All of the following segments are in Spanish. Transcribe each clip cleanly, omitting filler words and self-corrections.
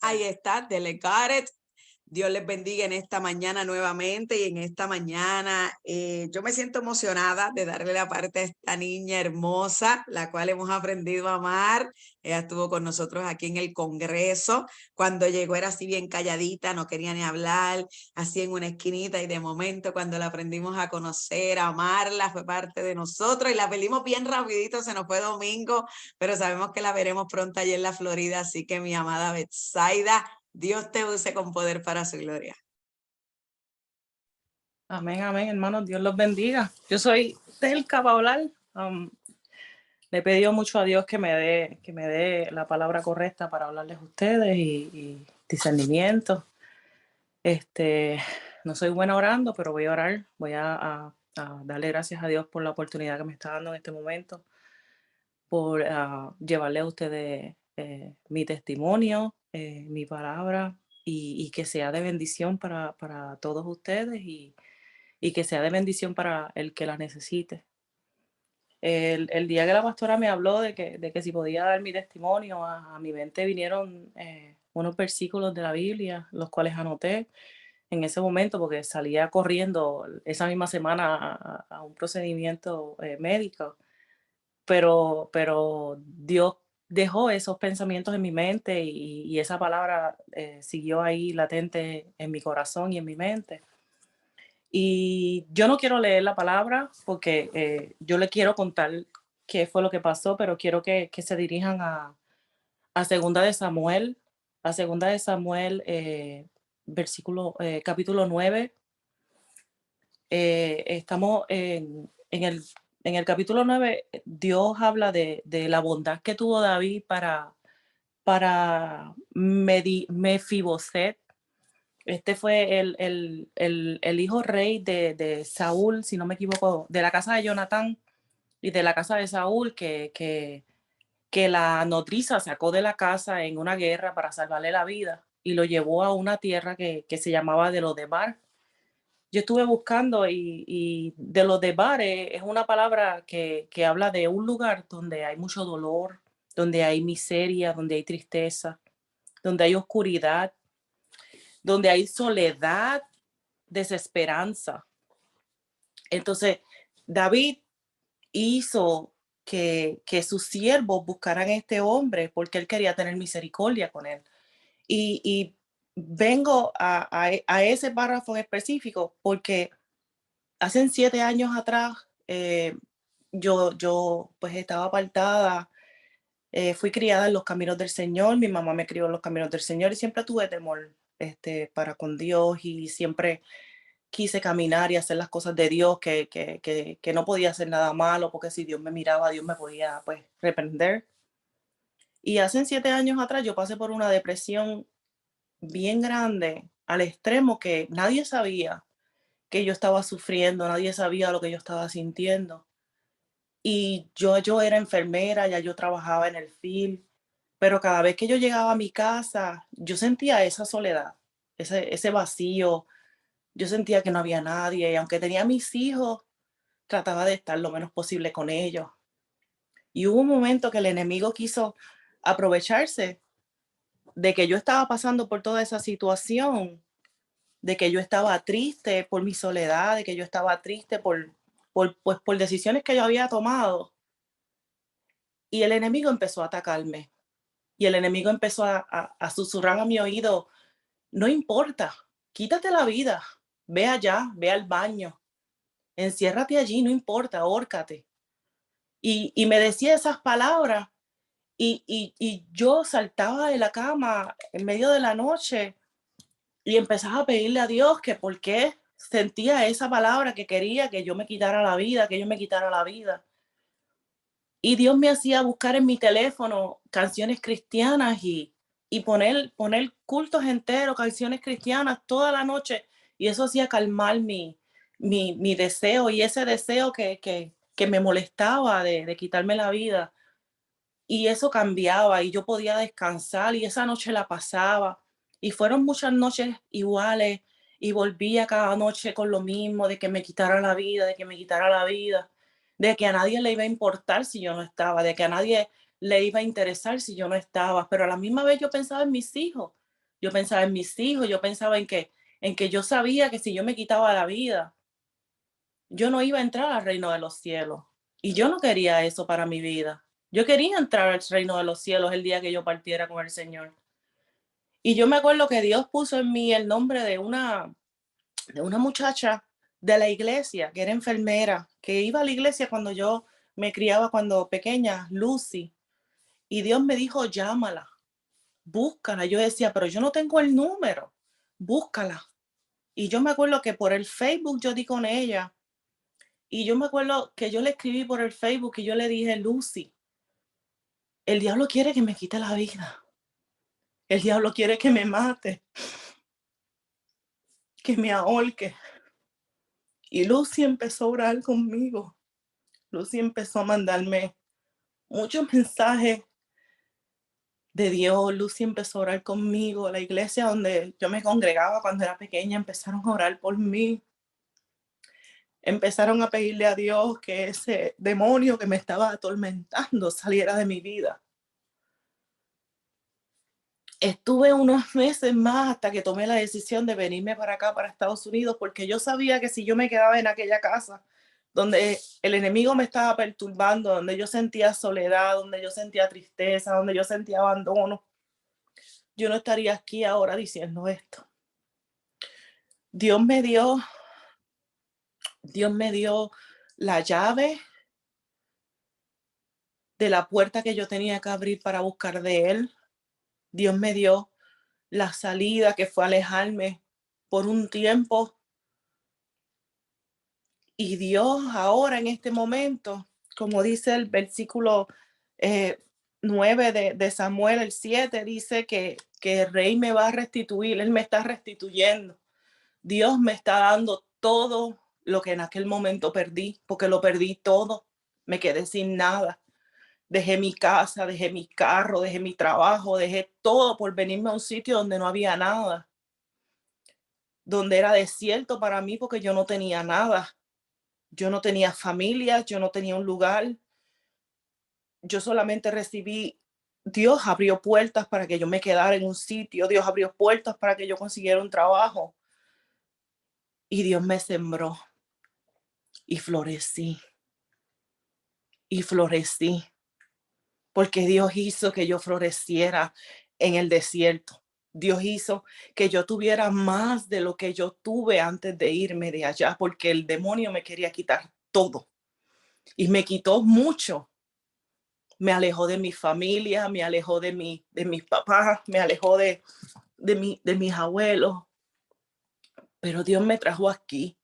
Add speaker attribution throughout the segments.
Speaker 1: Ahí está, Dele Got It. Dios les bendiga en esta mañana nuevamente y en esta mañana yo me siento emocionada de darle la parte a esta niña hermosa, la cual hemos aprendido a amar. Ella estuvo con nosotros aquí en el Congreso. Cuando llegó era así bien calladita, no quería ni hablar, así en una esquinita y de momento cuando la aprendimos a conocer, a amarla, fue parte de nosotros y la perdimos bien rapidito, se nos fue domingo, pero sabemos que la veremos pronto allí en la Florida, así que mi amada Betsaida, Dios te use con poder para su gloria.
Speaker 2: Amén, amén, hermanos. Dios los bendiga. Yo soy terca para hablar. Le he pedido mucho a Dios que me dé la palabra correcta para hablarles a ustedes y discernimiento. No soy buena orando, pero voy a orar. Voy a darle gracias a Dios por la oportunidad que me está dando en este momento, por llevarle a ustedes mi testimonio, mi palabra y que sea de bendición para todos ustedes y que sea de bendición para el que la necesite. El día que la pastora me habló de que si podía dar mi testimonio, a mi mente vinieron unos versículos de la Biblia, los cuales anoté en ese momento porque salía corriendo esa misma semana a un procedimiento médico, pero Dios dejó esos pensamientos en mi mente y esa palabra siguió ahí latente en mi corazón y en mi mente. Y yo no quiero leer la palabra porque yo le quiero contar qué fue lo que pasó, pero quiero que se dirijan a Segunda de Samuel, a Segunda de Samuel, capítulo 9. Estamos en el capítulo 9. Dios habla de la bondad que tuvo David para Mefiboset. Este fue el hijo rey de Saúl, si no me equivoco, de la casa de Jonatán y de la casa de Saúl, que la nodriza sacó de la casa en una guerra para salvarle la vida y lo llevó a una tierra que se llamaba de Lodebar. Yo estuve buscando y de Lodebar es una palabra que habla de un lugar donde hay mucho dolor, donde hay miseria, donde hay tristeza, donde hay oscuridad, donde hay soledad, desesperanza. Entonces, David hizo que sus siervos buscaran a este hombre porque él quería tener misericordia con él. Y vengo a ese párrafo en específico porque hace 7 años atrás yo pues estaba apartada, fui criada en los caminos del Señor, mi mamá me crió en los caminos del Señor y siempre tuve temor para con Dios y siempre quise caminar y hacer las cosas de Dios, que no podía hacer nada malo, porque si Dios me miraba, Dios me podía, pues, reprender. Y hace 7 años atrás yo pasé por una depresión bien grande, al extremo que nadie sabía que yo estaba sufriendo, nadie sabía lo que yo estaba sintiendo. Y yo era enfermera, ya yo trabajaba en el field, pero cada vez que yo llegaba a mi casa, yo sentía esa soledad, ese vacío. Yo sentía que no había nadie y aunque tenía mis hijos, trataba de estar lo menos posible con ellos. Y hubo un momento que el enemigo quiso aprovecharse de que yo estaba pasando por toda esa situación, de que yo estaba triste por mi soledad, de que yo estaba triste pues, por decisiones que yo había tomado. Y el enemigo empezó a atacarme. Y el enemigo empezó a susurrar a mi oído, no importa, quítate la vida, ve allá, ve al baño, enciérrate allí, no importa, ahórcate. Y me decía esas palabras y yo saltaba de la cama en medio de la noche y empezaba a pedirle a Dios que por qué sentía esa palabra que quería que yo me quitara la vida, que yo me quitara la vida. Y Dios me hacía buscar en mi teléfono canciones cristianas y poner cultos enteros, canciones cristianas toda la noche. Y eso hacía calmar mi deseo y ese deseo que me molestaba de quitarme la vida. Y eso cambiaba y yo podía descansar y esa noche la pasaba. Y fueron muchas noches iguales y volvía cada noche con lo mismo, de que me quitara la vida, de que me quitara la vida, de que a nadie le iba a importar si yo no estaba, de que a nadie le iba a interesar si yo no estaba. Pero a la misma vez yo pensaba en mis hijos yo pensaba en mis hijos, yo pensaba en que yo sabía que si yo me quitaba la vida, yo no iba a entrar al reino de los cielos. Y yo no quería eso para mi vida. Yo quería entrar al reino de los cielos el día que yo partiera con el Señor. Y yo me acuerdo que Dios puso en mí el nombre de una muchacha de la iglesia, que era enfermera, que iba a la iglesia cuando yo me criaba cuando pequeña, Lucy. Y Dios me dijo, llámala, búscala. Yo decía, pero yo no tengo el número, búscala. Y yo me acuerdo que por el Facebook yo di con ella. Y yo me acuerdo que yo le escribí por el Facebook y yo le dije, Lucy, el diablo quiere que me quite la vida. El diablo quiere que me mate, que me ahorque. Y Lucy empezó a orar conmigo. Lucy empezó a mandarme muchos mensajes de Dios. Lucy empezó a orar conmigo. La iglesia donde yo me congregaba cuando era pequeña empezaron a orar por mí. Empezaron a pedirle a Dios que ese demonio que me estaba atormentando saliera de mi vida. Estuve unos meses más hasta que tomé la decisión de venirme para acá, para Estados Unidos, porque yo sabía que si yo me quedaba en aquella casa donde el enemigo me estaba perturbando, donde yo sentía soledad, donde yo sentía tristeza, donde yo sentía abandono, yo no estaría aquí ahora diciendo esto. Dios me dio, Dios me dio la llave de la puerta que yo tenía que abrir para buscar de Él. Dios me dio la salida que fue alejarme por un tiempo. Y Dios ahora en este momento, como dice el versículo 9 de Samuel, el 7, dice que el rey me va a restituir, Él me está restituyendo. Dios me está dando todo lo que en aquel momento perdí, porque lo perdí todo, me quedé sin nada. Dejé mi casa, dejé mi carro, dejé mi trabajo, dejé todo por venirme a un sitio donde no había nada, donde era desierto para mí porque yo no tenía nada. Yo no tenía familia, yo no tenía un lugar. Yo solamente recibí, Dios abrió puertas para que yo me quedara en un sitio, Dios abrió puertas para que yo consiguiera un trabajo y Dios me sembró y florecí y florecí porque Dios hizo que yo floreciera en el desierto. Dios hizo que yo tuviera más de lo que yo tuve antes de irme de allá, porque el demonio me quería quitar todo y me quitó mucho. Me alejó de mi familia, me alejó de mis papás, me alejó de mis abuelos, pero Dios me trajo aquí,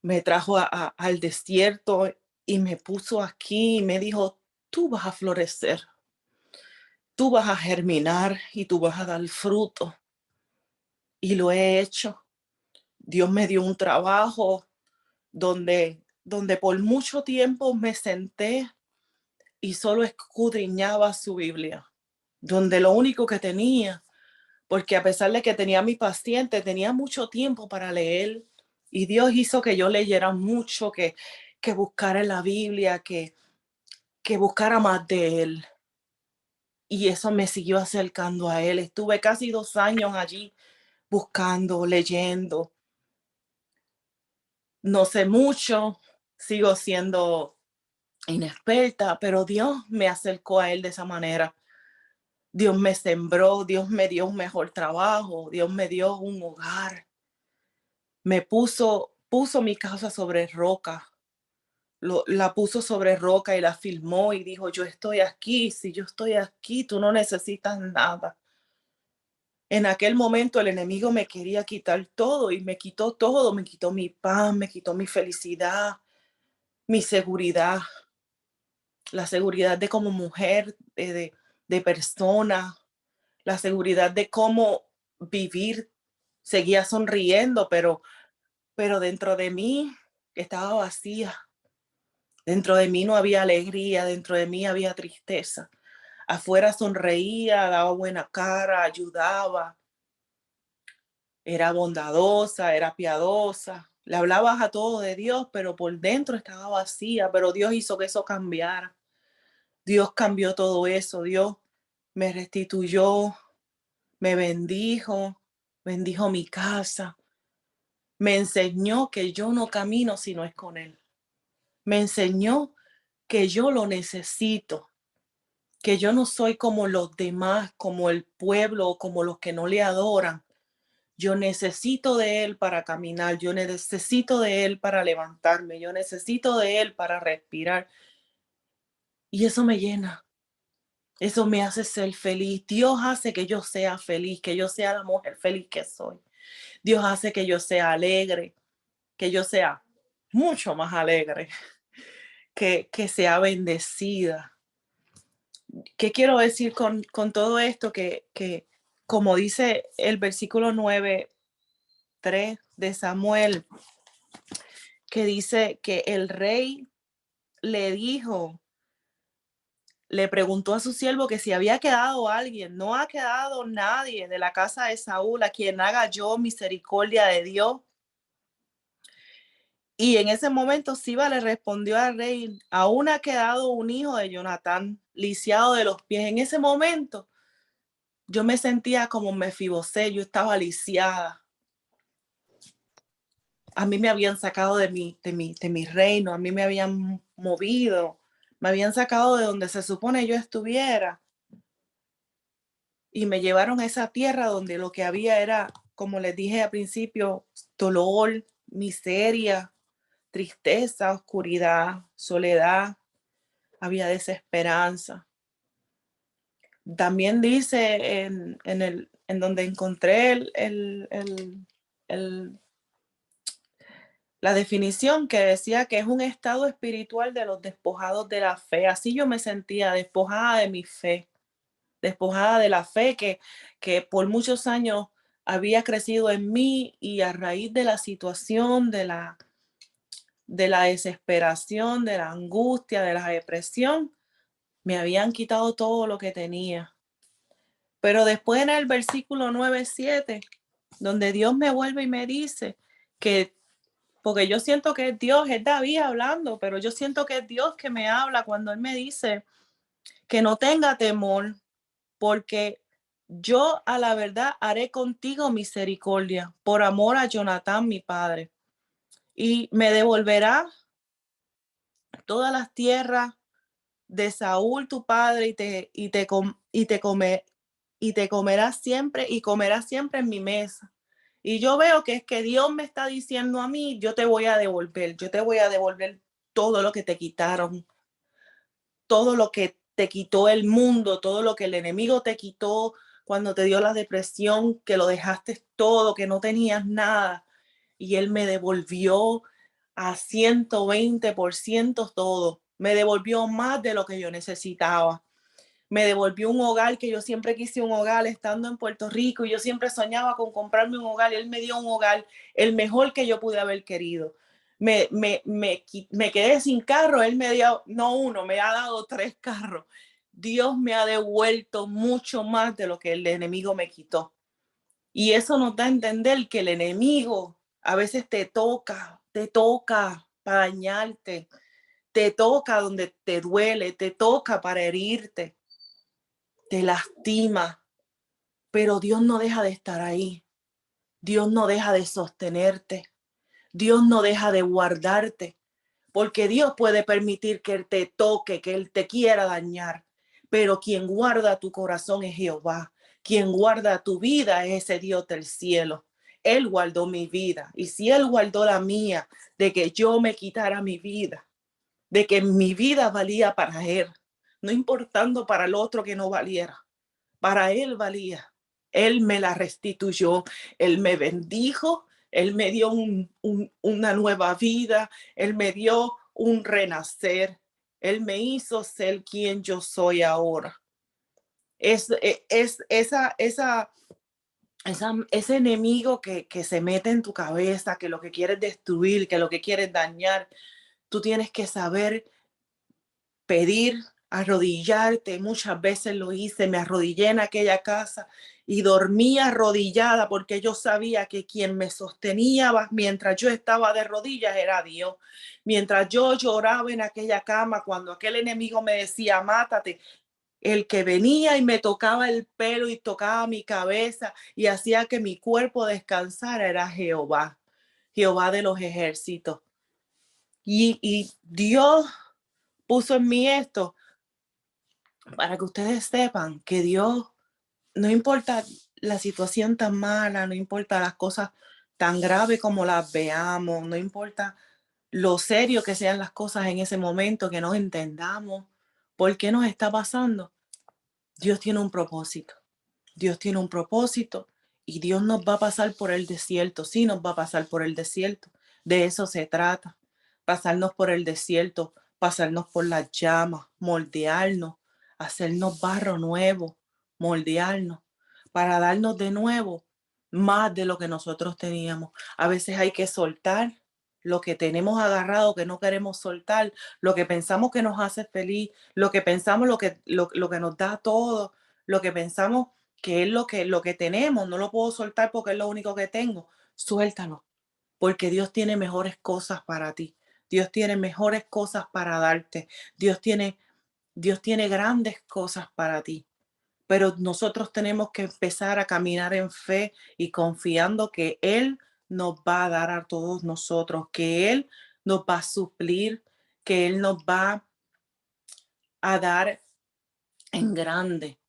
Speaker 2: me trajo al desierto y me puso aquí y me dijo, tú vas a florecer, tú vas a germinar y tú vas a dar fruto. Y lo he hecho. Dios me dio un trabajo donde por mucho tiempo me senté y solo escudriñaba su Biblia, donde lo único que tenía, porque a pesar de que tenía mi paciente, tenía mucho tiempo para leer y Dios hizo que yo leyera mucho, que buscara en la Biblia, que buscara más de Él. Y eso me siguió acercando a Él. Estuve casi 2 años allí buscando, leyendo. No sé mucho, sigo siendo inexperta, pero Dios me acercó a Él de esa manera. Dios me sembró, Dios me dio un mejor trabajo, Dios me dio un hogar, me puso mi casa sobre roca, la puso sobre roca y la filmó y dijo, yo estoy aquí, si yo estoy aquí, tú no necesitas nada. En aquel momento el enemigo me quería quitar todo y me quitó todo, me quitó mi paz, me quitó mi felicidad, mi seguridad, la seguridad de como mujer, de persona, la seguridad de cómo vivir. Seguía sonriendo, pero dentro de mí estaba vacía. Dentro de mí no había alegría, dentro de mí había tristeza. Afuera sonreía, daba buena cara, ayudaba, era bondadosa, era piadosa. Le hablabas a todo de Dios, pero por dentro estaba vacía, pero Dios hizo que eso cambiara. Dios cambió todo eso, Dios me restituyó, me bendijo, bendijo mi casa, me enseñó que yo no camino si no es con Él. Me enseñó que yo lo necesito, que yo no soy como los demás, como el pueblo o como los que no le adoran. Yo necesito de Él para caminar, yo necesito de Él para levantarme, yo necesito de Él para respirar. Y eso me llena, eso me hace ser feliz. Dios hace que yo sea feliz, que yo sea la mujer feliz que soy. Dios hace que yo sea alegre, que yo sea mucho más alegre, que sea bendecida. ¿Qué quiero decir con todo esto? Que como dice el versículo 9:3 de Samuel, que dice que el rey le dijo, le preguntó a su siervo que si había quedado alguien. No ha quedado nadie de la casa de Saúl a quien haga yo misericordia de Dios. Y en ese momento Siba le respondió al rey, aún ha quedado un hijo de Jonatán, lisiado de los pies. En ese momento yo me sentía como Mefibosé, yo estaba lisiada. A mí me habían sacado de mi reino, a mí me habían movido, me habían sacado de donde se supone yo estuviera y me llevaron a esa tierra donde lo que había era, como les dije al principio, dolor, miseria, tristeza, oscuridad, soledad, había desesperanza. También dice en donde encontré la definición que decía que es un estado espiritual de los despojados de la fe. Así yo me sentía, despojada de mi fe, despojada de la fe que por muchos años había crecido en mí y a raíz de la situación, de la desesperación, de la angustia, de la depresión, me habían quitado todo lo que tenía. Pero después en el versículo 9:7, donde Dios me vuelve y me dice que, porque yo siento que es Dios, es David hablando, pero yo siento que es Dios que me habla cuando Él me dice que no tenga temor, porque yo a la verdad haré contigo misericordia por amor a Jonatán, mi padre, y me devolverá todas las tierras de Saúl tu padre y te comerás siempre y comerás siempre en mi mesa. Y yo veo que es que Dios me está diciendo a mí, yo te voy a devolver todo lo que te quitaron, todo lo que te quitó el mundo, todo lo que el enemigo te quitó cuando te dio la depresión, que lo dejaste todo, que no tenías nada. Y Él me devolvió a 120% todo. Me devolvió más de lo que yo necesitaba. Me devolvió un hogar que yo siempre quise un hogar estando en Puerto Rico y yo siempre soñaba con comprarme un hogar y Él me dio un hogar, el mejor que yo pude haber querido. Me quedé sin carro, Él me dio, no uno, me ha dado 3 carros. Dios me ha devuelto mucho más de lo que el enemigo me quitó. Y eso nos da a entender que el enemigo a veces te toca para dañarte, te toca donde te duele, te toca para herirte, te lastima, pero Dios no deja de estar ahí. Dios no deja de sostenerte. Dios no deja de guardarte, porque Dios puede permitir que Él te toque, que Él te quiera dañar, pero quien guarda tu corazón es Jehová. Quien guarda tu vida es ese Dios del cielo. Él guardó mi vida, y si Él guardó la mía, de que yo me quitara mi vida, de que mi vida valía para Él, no importando para el otro que no valiera, para Él valía. Él me la restituyó, Él me bendijo, Él me dio una nueva vida, Él me dio un renacer, Él me hizo ser quien yo soy ahora. Es ese enemigo que se mete en tu cabeza, que lo que quieres destruir, que lo que quieres dañar, tú tienes que saber pedir, arrodillarte. Muchas veces lo hice, me arrodillé en aquella casa y dormí arrodillada porque yo sabía que quien me sostenía mientras yo estaba de rodillas era Dios. Mientras yo lloraba en aquella cama, cuando aquel enemigo me decía, mátate, el que venía y me tocaba el pelo y tocaba mi cabeza y hacía que mi cuerpo descansara era Jehová, Jehová de los ejércitos. Y Dios puso en mí esto para que ustedes sepan que Dios, no importa la situación tan mala, no importa las cosas tan graves como las veamos, no importa lo serio que sean las cosas en ese momento, que nos entendamos por qué nos está pasando. Dios tiene un propósito. Dios tiene un propósito y Dios nos va a pasar por el desierto. Sí, nos va a pasar por el desierto. De eso se trata. Pasarnos por el desierto, pasarnos por las llamas, moldearnos, hacernos barro nuevo, moldearnos, para darnos de nuevo más de lo que nosotros teníamos. A veces hay que soltar lo que tenemos agarrado, que no queremos soltar, lo que pensamos que nos hace feliz, lo que pensamos, lo que nos da todo, lo que pensamos que es lo que tenemos, no lo puedo soltar porque es lo único que tengo. Suéltalo, porque Dios tiene mejores cosas para ti. Dios tiene mejores cosas para darte. Dios tiene grandes cosas para ti. Pero nosotros tenemos que empezar a caminar en fe y confiando que Él nos va a dar a todos nosotros, que Él nos va a suplir, que Él nos va a dar en grande.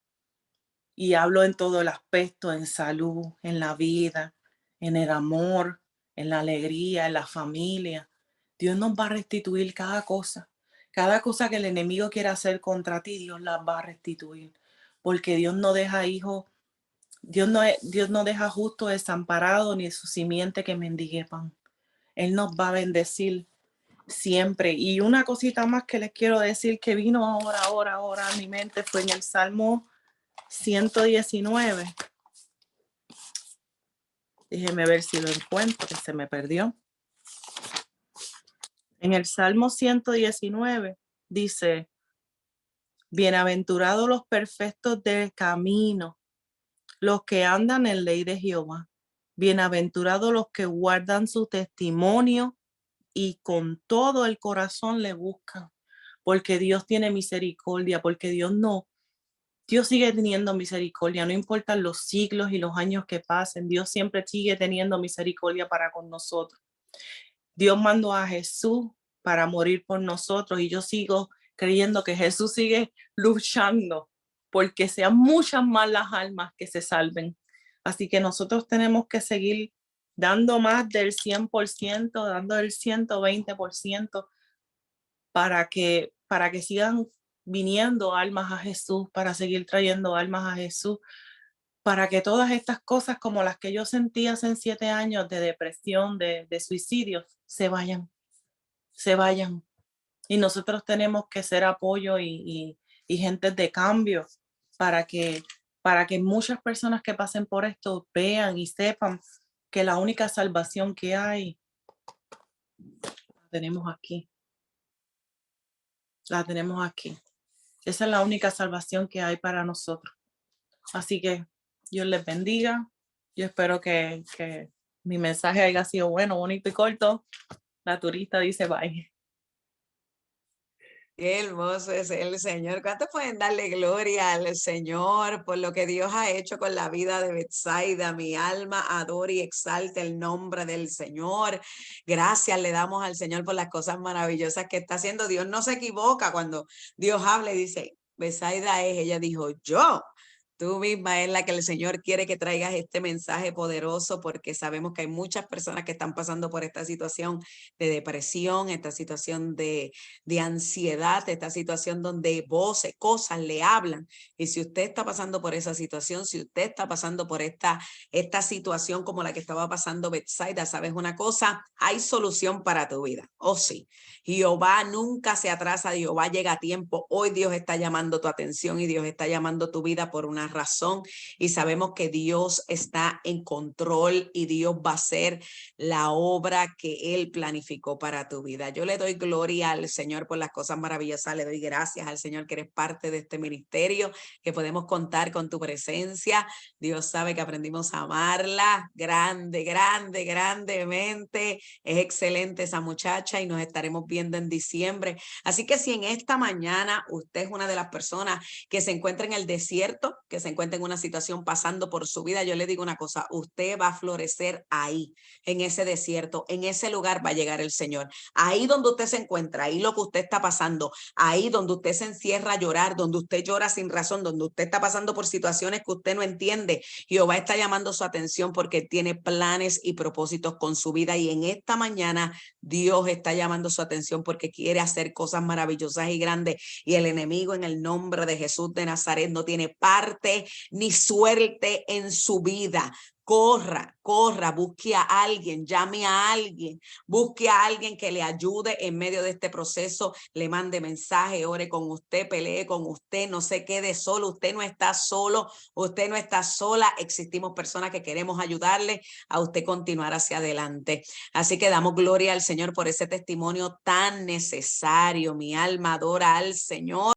Speaker 2: Y hablo en todo el aspecto, en salud, en la vida, en el amor, en la alegría, en la familia. Dios nos va a restituir cada cosa. Cada cosa que el enemigo quiera hacer contra ti, Dios la va a restituir. Porque Dios no deja hijos, Dios no deja justo desamparado ni su simiente que mendigue pan. Él nos va a bendecir siempre. Y una cosita más que les quiero decir que vino ahora a mi mente fue en el Salmo 119. Déjeme ver si lo encuentro, que se me perdió. En el Salmo 119 dice, bienaventurados los perfectos del camino, los que andan en ley de Jehová. Bienaventurados los que guardan su testimonio y con todo el corazón le buscan, porque Dios tiene misericordia, porque Dios sigue teniendo misericordia, no importan los siglos y los años que pasen, Dios siempre sigue teniendo misericordia para con nosotros. Dios mandó a Jesús para morir por nosotros y yo sigo creyendo que Jesús sigue luchando porque sean muchas más las almas que se salven. Así que nosotros tenemos que seguir dando más del 100%, dando el 120% para que sigan viniendo almas a Jesús, para seguir trayendo almas a Jesús, para que todas estas cosas como las que yo sentí hace 7 años de depresión, de suicidio, se vayan. Y nosotros tenemos que ser apoyo y gentes de cambio para que muchas personas que pasen por esto vean y sepan que la única salvación que hay, la tenemos aquí. La tenemos aquí. Esa es la única salvación que hay para nosotros. Así que Dios les bendiga. Yo espero que mi mensaje haya sido bueno, bonito y corto. La turista dice bye.
Speaker 1: Qué hermoso es el Señor. ¿Cuántos pueden darle gloria al Señor por lo que Dios ha hecho con la vida de Betsaida? Mi alma adora y exalta el nombre del Señor. Gracias le damos al Señor por las cosas maravillosas que está haciendo. Dios no se equivoca cuando Dios habla y dice, Betsaida es, ella dijo, yo. Tú misma es la que el Señor quiere que traigas este mensaje poderoso porque sabemos que hay muchas personas que están pasando por esta situación de depresión, esta situación de ansiedad, esta situación donde voces, cosas le hablan. Y si usted está pasando por esa situación, si usted está pasando por esta situación como la que estaba pasando Betsaida, ¿sabes una cosa? Hay solución para tu vida. Oh, sí. Jehová nunca se atrasa, Jehová llega a tiempo. Hoy Dios está llamando tu atención y Dios está llamando tu vida por una una razón y sabemos que Dios está en control y Dios va a hacer la obra que Él planificó para tu vida. Yo le doy gloria al Señor por las cosas maravillosas, le doy gracias al Señor que eres parte de este ministerio, que podemos contar con tu presencia. Dios sabe que aprendimos a amarla grandemente. Es excelente esa muchacha y nos estaremos viendo en diciembre. Así que si en esta mañana usted es una de las personas que se encuentra en el desierto, que se encuentra en una situación pasando por su vida, yo le digo una cosa, usted va a florecer ahí, en ese desierto, en ese lugar va a llegar el Señor. Ahí donde usted se encuentra, ahí lo que usted está pasando, ahí donde usted se encierra a llorar, donde usted llora sin razón, donde usted está pasando por situaciones que usted no entiende, Jehová está llamando su atención porque tiene planes y propósitos con su vida y en esta mañana Dios está llamando su atención porque quiere hacer cosas maravillosas y grandes y el enemigo en el nombre de Jesús de Nazaret no tiene parte ni suerte en su vida. Corra, busque a alguien, llame a alguien, busque a alguien que le ayude en medio de este proceso, le mande mensaje, ore con usted, pelee con usted, no se quede solo, usted no está solo, usted no está sola, existimos personas que queremos ayudarle a usted continuar hacia adelante. Así que damos gloria al Señor por ese testimonio tan necesario, mi alma adora al Señor.